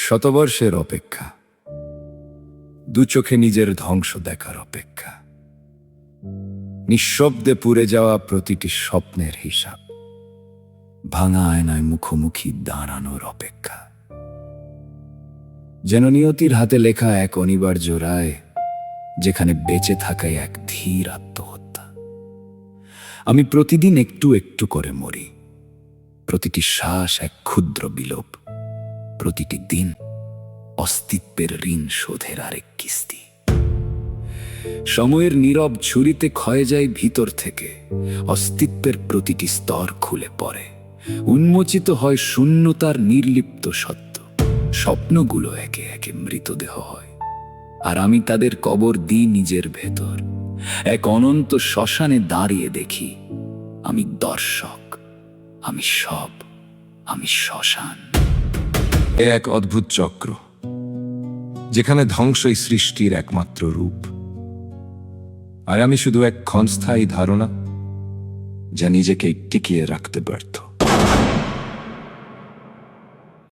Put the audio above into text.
শতবর্ষের অপেক্ষা, দু চোখে নিজের ধ্বংস দেখার অপেক্ষা, নিঃশব্দে পুড়ে যাওয়া প্রতিটি স্বপ্নের হিসাব, ভাঙা আয়নায় মুখোমুখি দাঁড়ানোর অপেক্ষা, যেন নিয়তির হাতে লেখা এক অনিবার্য রায়, যেখানে বেঁচে থাকাই এক ধীর আত্মহত্যা। আমি প্রতিদিন একটু একটু করে মরি, প্রতিটি শ্বাস এক ক্ষুদ্র বিলোপ, প্রতিটি দিন অস্তিত্বের ঋণ শোধের আরেক কিস্তি। সময়ের নীরব ছুরিতে ক্ষয়ে যায় ভিতর থেকে, অস্তিত্বের প্রতিটি স্তর খুলে পড়ে, উন্মোচিত হয় শূন্যতার নির্লিপ্ত সত্য। স্বপ্নগুলো একে একে মৃতদেহ হয়, আর আমি তাদের কবর দিই নিজের ভেতর। এক অনন্ত শ্মশানে দাঁড়িয়ে দেখি, আমি দর্শক, আমি সব, আমি শ্মশান। এ এক অদ্ভুত চক্র, যেখানে ধ্বংসই সৃষ্টির একমাত্র রূপ, আর আমি শুধু এক ক্ষণস্থায়ী ধারণা, যা নিজেকে টিকিয়ে রাখতে ব্যর্থ।